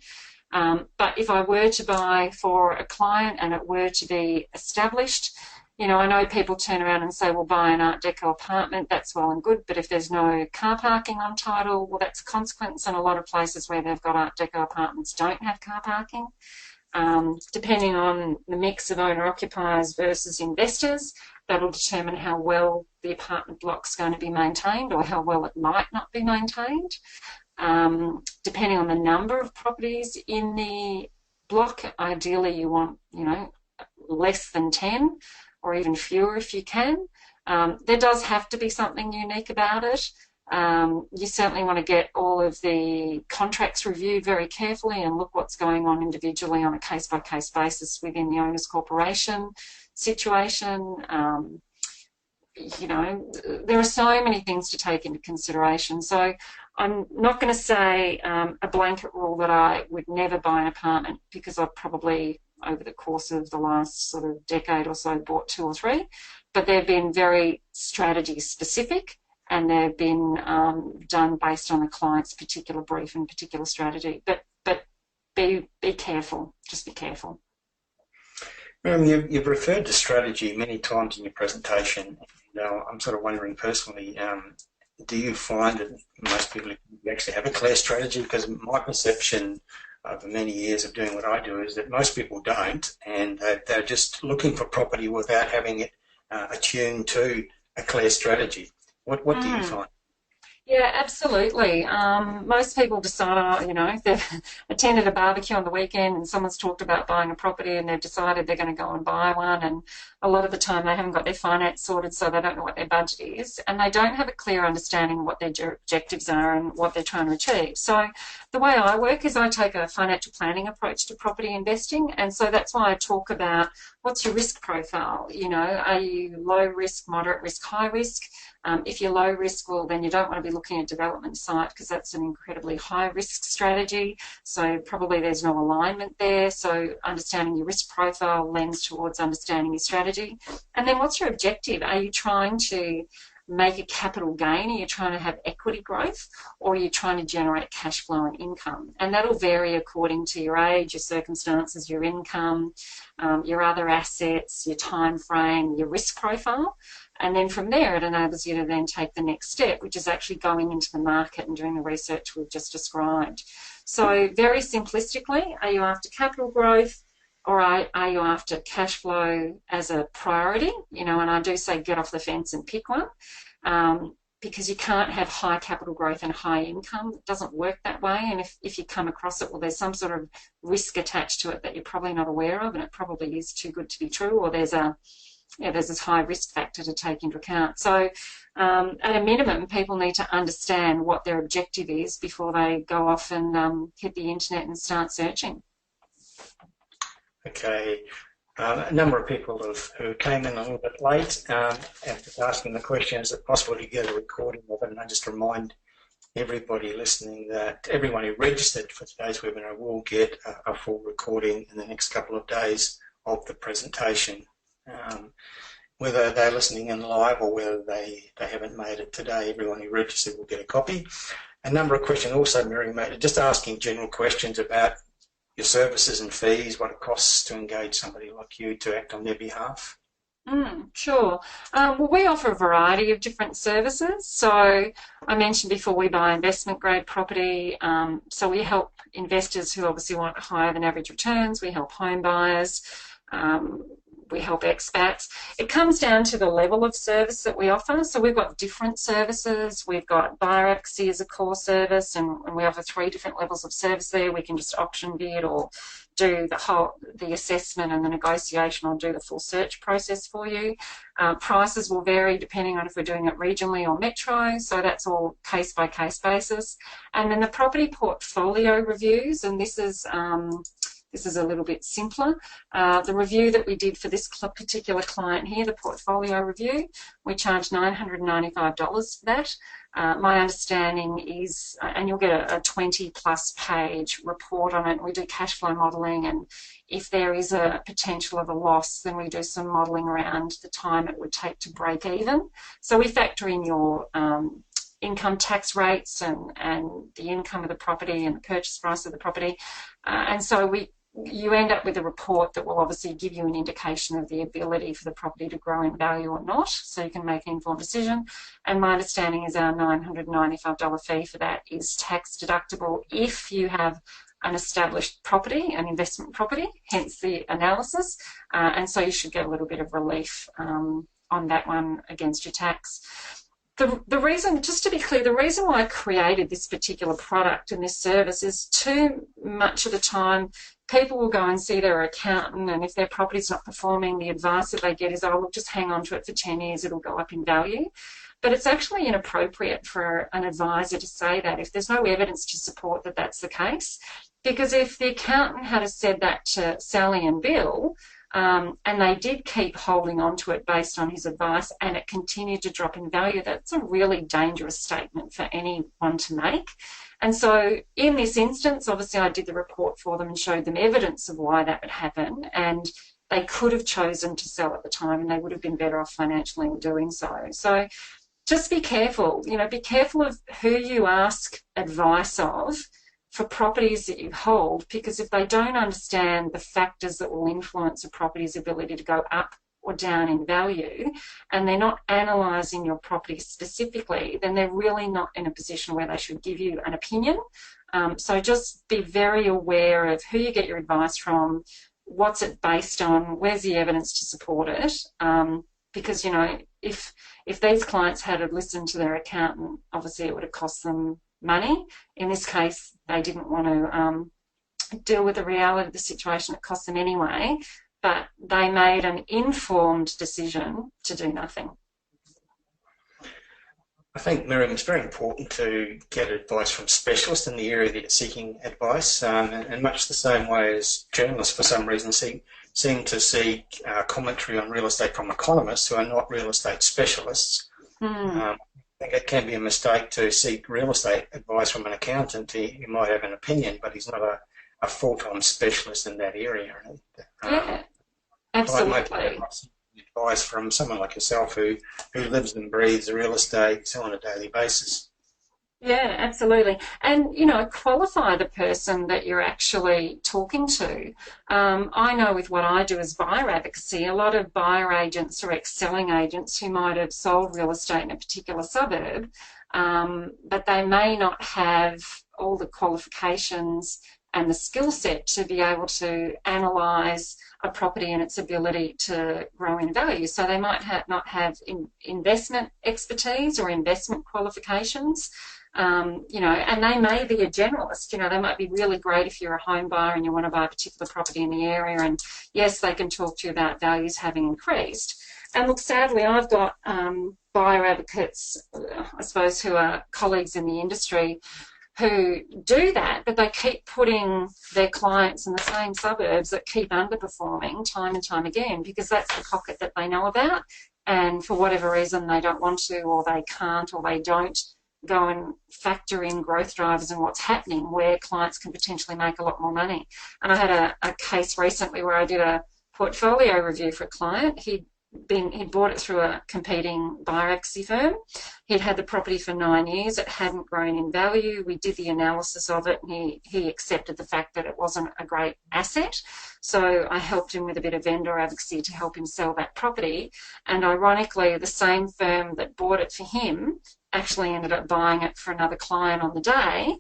But if I were to buy for a client and it were to be established, you know, I know people turn around and say, well, buy an Art Deco apartment, that's well and good, but if there's no car parking on title, well, that's a consequence, and a lot of places where they've got Art Deco apartments don't have car parking. Depending on the mix of owner-occupiers versus investors, that'll determine how well the apartment block's going to be maintained or how well it might not be maintained. Depending on the number of properties in the block, ideally you want, you know, less than 10 or even fewer if you can. There does have to be something unique about it. You certainly want to get all of the contracts reviewed very carefully and look what's going on individually on a case-by-case basis within the owner's corporation situation. You know, there are so many things to take into consideration. So I'm not going to say a blanket rule that I would never buy an apartment, because I've probably, over the course of the last sort of decade or so, bought 2 or 3. But they've been very strategy specific, and they've been done based on the client's particular brief and particular strategy. But be careful. Just be careful. Miriam, you've referred to strategy many times in your presentation. I'm sort of wondering personally, do you find that most people actually have a clear strategy? Because my perception over many years of doing what I do is that most people don't, and they're just looking for property without having it attuned to a clear strategy. What do you find? Yeah, absolutely. Most people decide, you know, if they've attended a barbecue on the weekend and someone's talked about buying a property and they've decided they're going to go and buy one, and a lot of the time they haven't got their finance sorted, so they don't know what their budget is, and they don't have a clear understanding of what their objectives are and what they're trying to achieve. So the way I work is I take a financial planning approach to property investing, and so that's why I talk about what's your risk profile. You know, are you low risk, moderate risk, high risk? If you're low risk, well, then you don't want to be looking at development site, because that's an incredibly high risk strategy. So probably there's no alignment there. So understanding your risk profile lends towards understanding your strategy. And then what's your objective? Are you trying to make a capital gain? Are you trying to have equity growth, or are you trying to generate cash flow and income? And that'll vary according to your age, your circumstances, your income, your other assets, your time frame, your risk profile. And then from there, it enables you to then take the next step, which is actually going into the market and doing the research we've just described. So very simplistically, are you after capital growth, or are you after cash flow as a priority? You know, and I do say get off the fence and pick one, because you can't have high capital growth and high income. It doesn't work that way. And if you come across it, well, there's some sort of risk attached to it that you're probably not aware of, and it probably is too good to be true, or there's this high risk factor to take into account. So at a minimum, people need to understand what their objective is before they go off and hit the internet and start searching. Okay. A number of people who came in a little bit late after asking the question, is it possible to get a recording of it? And I just remind everybody listening that everyone who registered for today's webinar will get a full recording in the next couple of days of the presentation. Whether they're listening in live or whether they haven't made it today, everyone who registered will get a copy. A number of questions also, Miriam, just asking general questions about your services and fees, what it costs to engage somebody like you to act on their behalf. Sure. Well, we offer a variety of different services. So I mentioned before, we buy investment grade property. So we help investors who obviously want higher than average returns. We help home buyers. We help expats. It comes down to the level of service that we offer. So we've got different services. We've got buyer advocacy as a core service, and we offer 3 different levels of service there. We can just auction bid or do the assessment and the negotiation, or do the full search process for you. Prices will vary depending on if we're doing it regionally or metro, so that's all case-by-case basis. And then the property portfolio reviews, and this is a little bit simpler. The review that we did for this particular client here, the portfolio review, we charged $995 for that. My understanding is, and you'll get a 20-plus page report on it. We do cash flow modelling, and if there is a potential of a loss, then we do some modelling around the time it would take to break even. So we factor in your income tax rates and the income of the property and the purchase price of the property. And so you end up with a report that will obviously give you an indication of the ability for the property to grow in value or not, so you can make an informed decision. And my understanding is our $995 fee for that is tax deductible if you have an established property, an investment property, hence the analysis. And so you should get a little bit of relief on that one against your tax. The reason, just to be clear, the reason why I created this particular product and this service is too much of the time people will go and see their accountant, and if their property's not performing, the advice that they get is, oh, look, just hang on to it for 10 years, it'll go up in value. But it's actually inappropriate for an advisor to say that if there's no evidence to support that that's the case. Because if the accountant had said that to Sally and Bill, and they did keep holding on to it based on his advice, and it continued to drop in value, that's a really dangerous statement for anyone to make. And so in this instance, obviously I did the report for them and showed them evidence of why that would happen, and they could have chosen to sell at the time and they would have been better off financially in doing so. So just be careful, be careful of who you ask advice of for properties that you hold, because if they don't understand the factors that will influence a property's ability to go up or down in value, and they're not analysing your property specifically, then they're really not in a position where they should give you an opinion. So just be very aware of who you get your advice from, what's it based on, where's the evidence to support it, because, if these clients had listened to their accountant, obviously it would have cost them money. In this case, they didn't want to deal with the reality of the situation. It cost them anyway, but they made an informed decision to do nothing. I think, Miriam, it's very important to get advice from specialists in the area that you're seeking advice, and much the same way as journalists for some reason seem to seek commentary on real estate from economists who are not real estate specialists. I think it can be a mistake to seek real estate advice from an accountant. He might have an opinion, but he's not a full-time specialist in that area. Yeah, absolutely. advice from someone like yourself who lives and breathes real estate on a daily basis. Yeah, absolutely. And, you know, qualify the person that you're actually talking to. I know with what I do as buyer advocacy, a lot of buyer agents or ex-selling agents who might have sold real estate in a particular suburb, but they may not have all the qualifications and the skill set to be able to analyse a property and its ability to grow in value. So they might not have investment expertise or investment qualifications. You know, and they may be a generalist. You know, they might be really great if you're a home buyer and you want to buy a particular property in the area, and yes, they can talk to you about values having increased. And look, sadly, I've got buyer advocates, I suppose, who are colleagues in the industry who do that, but they keep putting their clients in the same suburbs that keep underperforming time and time again, because that's the pocket that they know about, and for whatever reason they don't want to, or they can't, or they don't go and factor in growth drivers and what's happening where clients can potentially make a lot more money. And I had a case recently where I did a portfolio review for a client. He'd bought it through a competing buyer advocacy firm. He'd had the property for 9 years. It hadn't grown in value. We did the analysis of it, and he accepted the fact that it wasn't a great asset. So I helped him with a bit of vendor advocacy to help him sell that property. And ironically, the same firm that bought it for him actually ended up buying it for another client on the day,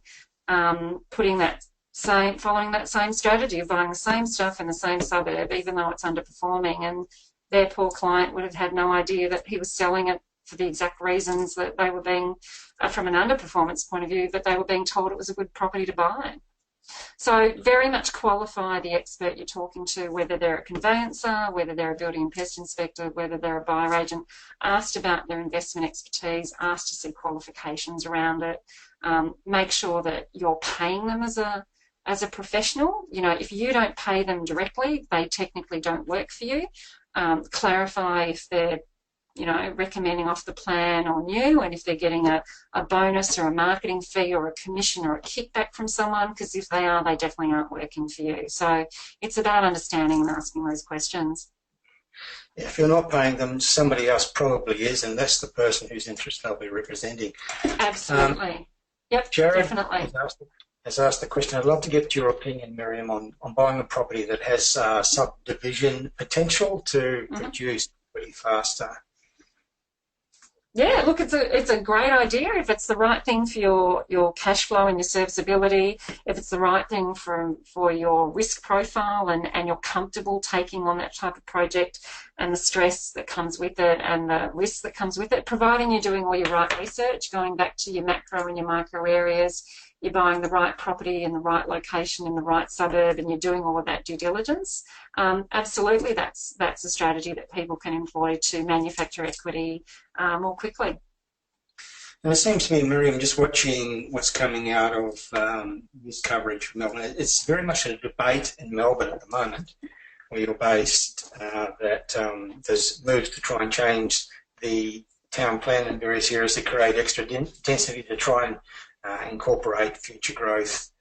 following that same strategy of buying the same stuff in the same suburb, even though it's underperforming. And their poor client would have had no idea that he was selling it for the exact reasons that they were being, from an underperformance point of view, that they were being told it was a good property to buy. So very much qualify the expert you're talking to, whether they're a conveyancer, whether they're a building and pest inspector, whether they're a buyer agent. Asked about their investment expertise, asked to see qualifications around it. Make sure that you're paying them as a professional. You know, if you don't pay them directly, they technically don't work for you. Clarify if they're, you know, recommending off the plan on you, and if they're getting a bonus or a marketing fee or a commission or a kickback from someone, because if they are, they definitely aren't working for you. So it's about understanding and asking those questions. If you're not paying them, somebody else probably is, and that's the person whose interest they'll be representing. Absolutely. Yep, Jared definitely. has asked the question. I'd love to get your opinion, Miriam, on buying a property that has subdivision potential to produce pretty faster. Yeah, look, it's a great idea if it's the right thing for your cash flow and your serviceability, if it's the right thing for your risk profile and you're comfortable taking on that type of project and the stress that comes with it and the risk that comes with it, providing you're doing all your right research, going back to your macro and your micro areas, you're buying the right property in the right location in the right suburb, and you're doing all of that due diligence. Absolutely, that's a strategy that people can employ to manufacture equity more quickly. And it seems to me, Miriam, just watching what's coming out of this coverage from Melbourne, it's very much a debate in Melbourne at the moment, where you're based, that there's moves to try and change the town plan in various areas to create extra density to try and incorporate future growth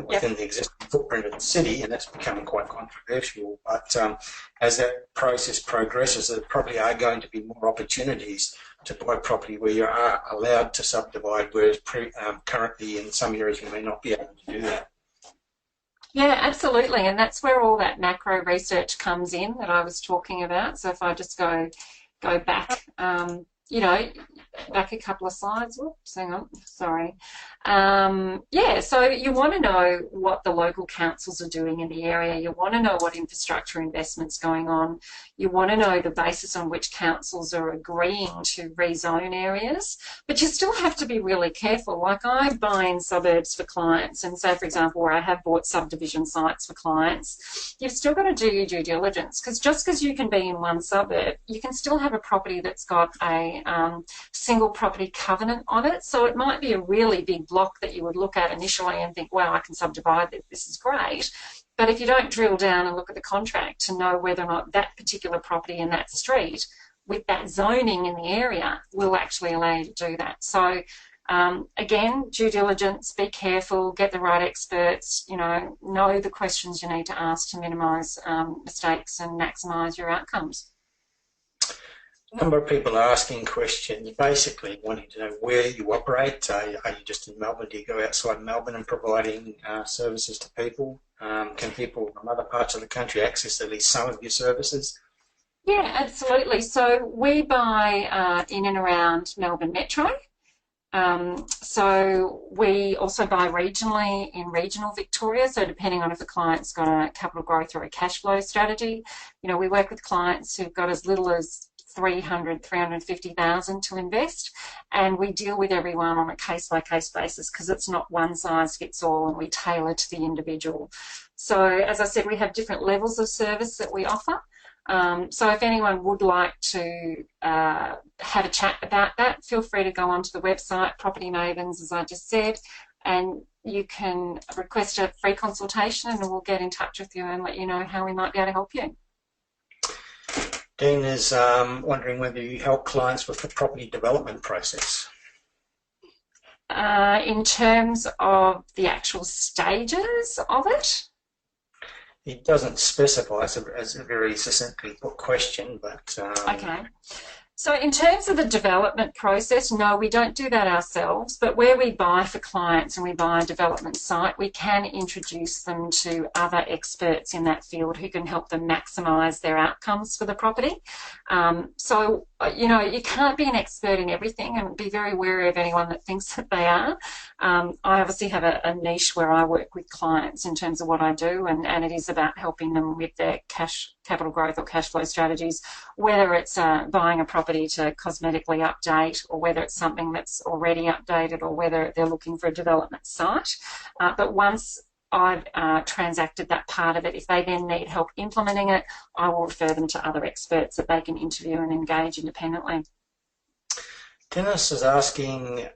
within the existing footprint of the city, and that's becoming quite controversial. But as that process progresses, there probably are going to be more opportunities to buy property where you are allowed to subdivide, whereas currently in some areas you may not be able to do that. Yeah, absolutely, and that's where all that macro research comes in that I was talking about. So if I just go back, you know, back a couple of slides. Whoops, hang on, sorry. Yeah, so you want to know what the local councils are doing in the area. You want to know what infrastructure investment's going on. You want to know the basis on which councils are agreeing to rezone areas. But you still have to be really careful. Like I buy in suburbs for clients, and say, for example, where I have bought subdivision sites for clients, you've still got to do your due diligence, because just because you can be in one suburb, you can still have a property that's got a single property covenant on it. So it might be a really big block that you would look at initially and think, wow, I can subdivide this, this is great. But if you don't drill down and look at the contract to know whether or not that particular property in that street with that zoning in the area will actually allow you to do that. So again, due diligence, be careful, get the right experts, you know the questions you need to ask to minimise mistakes and maximise your outcomes. number of people are asking questions, basically wanting to know where you operate. Are you just in Melbourne? Do you go outside Melbourne and providing services to people? Can people from other parts of the country access at least some of your services? Yeah, absolutely. So we buy in and around Melbourne Metro. So we also buy regionally in regional Victoria. So depending on if the client's got a capital growth or a cash flow strategy, we work with clients who've got as little as 350,000 to invest, and we deal with everyone on a case-by-case basis because it's not one size fits all, and we tailor to the individual. So as I said, we have different levels of service that we offer. So if anyone would like to have a chat about that, feel free to go onto the website, Property Mavens, as I just said, and you can request a free consultation and we'll get in touch with you and let you know how we might be able to help you. Dean is wondering whether you help clients with the property development process. In terms of the actual stages of it? He doesn't specify as a very succinctly put question, but... Okay. So in terms of the development process, no, we don't do that ourselves, but where we buy for clients and we buy a development site, we can introduce them to other experts in that field who can help them maximise their outcomes for the property. So, you can't be an expert in everything, and be very wary of anyone that thinks that they are. I obviously have a niche where I work with clients in terms of what I do, and it is about helping them with their capital growth or cash flow strategies, whether it's buying a property to cosmetically update, or whether it's something that's already updated, or whether they're looking for a development site. But once I've transacted that part of it, if they then need help implementing it, I will refer them to other experts that they can interview and engage independently. Dennis is asking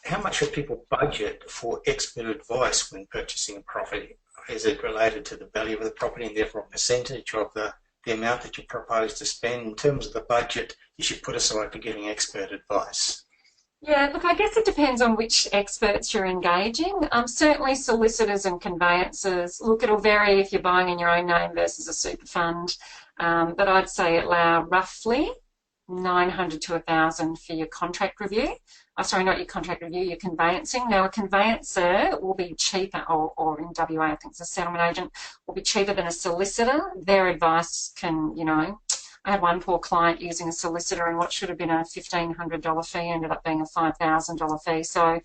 how much should people budget for expert advice when purchasing a property? Is it related to the value of the property and therefore a percentage of the amount that you propose to spend? In terms of the budget you should put aside for getting expert advice? Yeah, look, I guess it depends on which experts you're engaging. Certainly solicitors and conveyancers, look, it'll vary if you're buying in your own name versus a super fund, but I'd say allow roughly $900 to $1,000 for your contract review. Oh, sorry, not your contract review, your conveyancing. Now, a conveyancer will be cheaper, or in WA, I think it's a settlement agent, will be cheaper than a solicitor. Their advice can, I had one poor client using a solicitor, and what should have been a $1,500 fee ended up being a $5,000 fee. So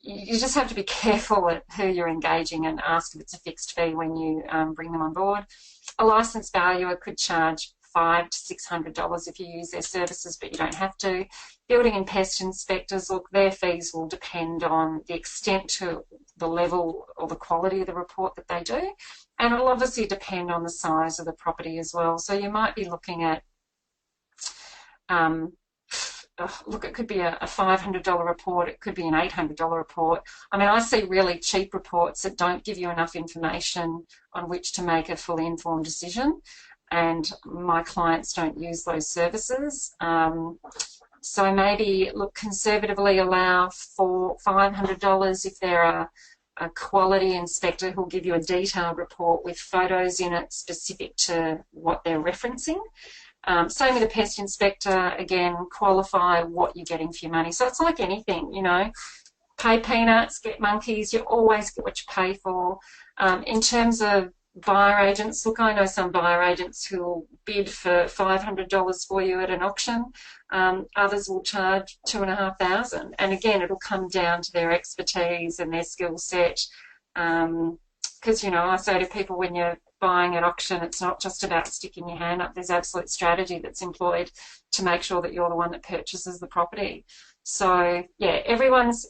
you just have to be careful at who you're engaging and ask if it's a fixed fee when you bring them on board. A licensed valuer could charge $500 to $600 if you use their services, but you don't have to. Building and pest inspectors, look, their fees will depend on the extent to the level or the quality of the report that they do, and it'll obviously depend on the size of the property as well. So you might be looking at, look, it could be a $500 report, it could be an $800 report. I mean, I see really cheap reports that don't give you enough information on which to make a fully informed decision, and my clients don't use those services. So maybe, look, conservatively allow for $500 if they're a quality inspector who'll give you a detailed report with photos in it specific to what they're referencing. Same with a pest inspector, again, qualify what you're getting for your money. So it's like anything, pay peanuts, get monkeys, you always get what you pay for. In terms of buyer agents, look, I know some buyer agents who will bid for $500 for you at an auction. Others will charge $2,500, and again, it'll come down to their expertise and their skill set. Because I say to people, when you're buying at auction, it's not just about sticking your hand up. There's absolute strategy that's employed to make sure that you're the one that purchases the property. So yeah, everyone's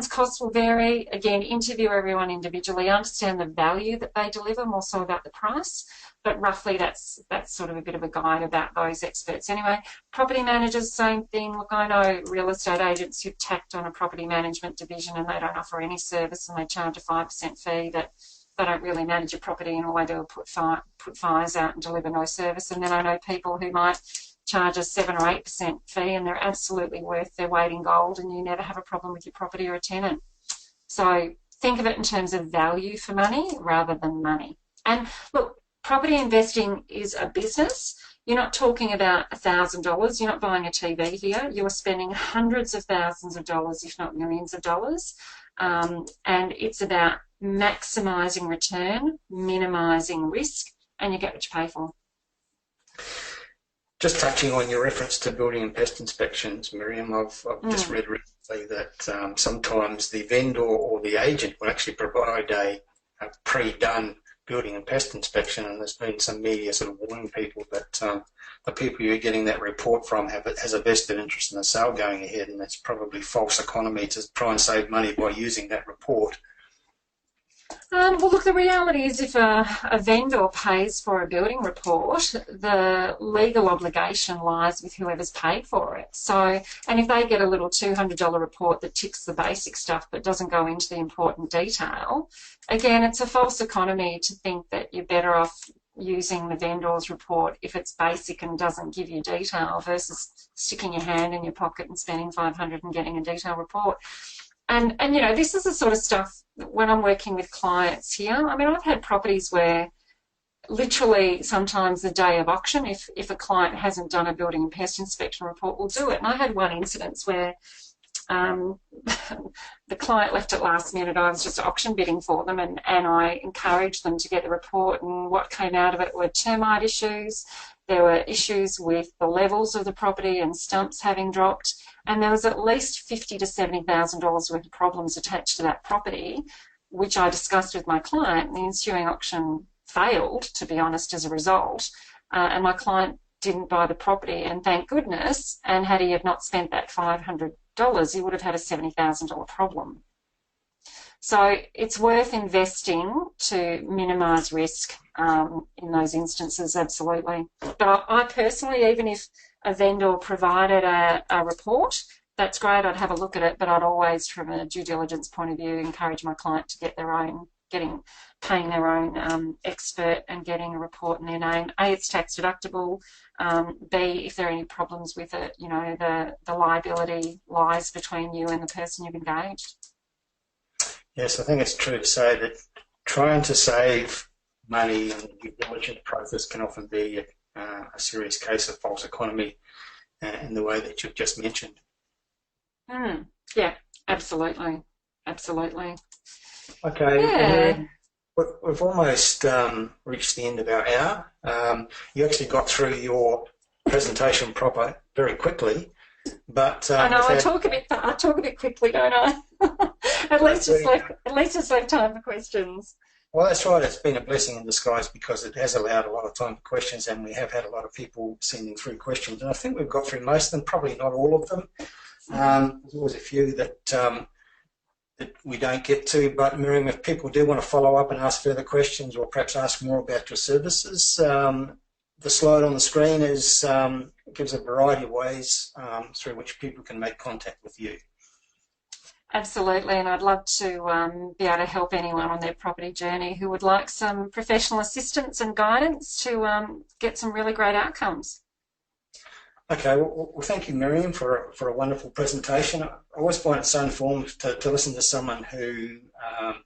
costs will vary. Again, interview everyone individually, understand the value that they deliver, more so about the price. But roughly that's sort of a bit of a guide about those experts. Anyway, property managers, same thing. Look, I know real estate agents who've tacked on a property management division and they don't offer any service and they charge a 5% fee, that they don't really manage a property and all they do is put fires out and deliver no service. And then I know people who might charge a 7 or 8% fee and they're absolutely worth their weight in gold, and you never have a problem with your property or a tenant. So think of it in terms of value for money rather than money. And look, property investing is a business. You're not talking about $1,000. You're not buying a TV here. You're spending hundreds of thousands of dollars, if not millions of dollars. And it's about maximising return, minimising risk, and you get what you pay for. Just touching on your reference to building and pest inspections, Miriam, I've just read recently that sometimes the vendor or the agent will actually provide a pre-done building and pest inspection, and there's been some media sort of warning people that the people you're getting that report from has a vested interest in the sale going ahead, and that's probably false economy to try and save money by using that report. Well, look, the reality is if a vendor pays for a building report, the legal obligation lies with whoever's paid for it. So, and if they get a little $200 report that ticks the basic stuff but doesn't go into the important detail, again, it's a false economy to think that you're better off using the vendor's report if it's basic and doesn't give you detail versus sticking your hand in your pocket and spending $500 and getting a detailed report. And you know, this is the sort of stuff when I'm working with clients here. I mean, I've had properties where literally sometimes the day of auction, if a client hasn't done a building and pest inspection report, we'll do it. And I had one incident where the client left at last minute. I was just auction bidding for them, and I encouraged them to get the report, and what came out of it were termite issues. There were issues with the levels of the property and stumps having dropped, and there was at least $50,000 to $70,000 worth of problems attached to that property, which I discussed with my client. The ensuing auction failed, to be honest, as a result, and my client didn't buy the property, and thank goodness, and had he have not spent that $500, he would have had a $70,000 problem. So it's worth investing to minimise risk in those instances, absolutely. But I personally, even if a vendor provided a report, that's great, I'd have a look at it, but I'd always, from a due diligence point of view, encourage my client to get their own, paying their own expert and getting a report in their name. A, it's tax deductible. B, if there are any problems with it, you know, the liability lies between you and the person you've engaged. Yes, I think it's true to say that trying to save money in the due diligence process can often be a serious case of false economy in the way that you've just mentioned. Yeah, absolutely. Absolutely. Okay. Yeah. We've almost reached the end of our hour. You actually got through your presentation proper very quickly, but I know I talk a bit quickly, don't I? At least it's left time for questions. Well, that's right. It's been a blessing in disguise because it has allowed a lot of time for questions, and we have had a lot of people sending through questions. And I think we've got through most of them, probably not all of them. There's always a few that we don't get to. But Miriam, if people do want to follow up and ask further questions or perhaps ask more about your services, the slide on the screen gives a variety of ways through which people can make contact with you. Absolutely, and I'd love to be able to help anyone on their property journey who would like some professional assistance and guidance to get some really great outcomes. Okay, well, thank you, Miriam, for a wonderful presentation. I always find it so informative to listen to someone who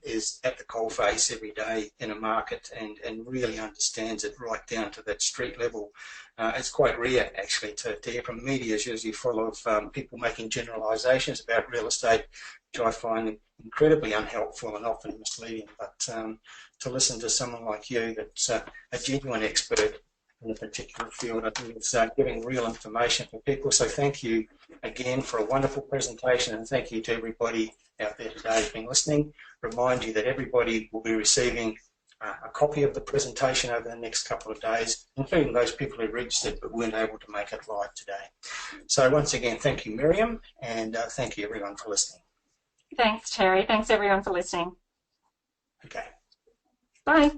is at the coalface every day in a market and really understands it right down to that street level. It's quite rare, actually, to hear from media. It's usually full of people making generalisations about real estate, which I find incredibly unhelpful and often misleading. But to listen to someone like you that's a genuine expert in a particular field, I think it's giving real information for people. So thank you again for a wonderful presentation, and thank you to everybody out there today who's been listening. Remind you that everybody will be receiving a copy of the presentation over the next couple of days, including those people who registered but weren't able to make it live today. So once again, thank you, Miriam, and thank you everyone for listening. Thanks, Terry. Thanks everyone for listening. Okay. Bye.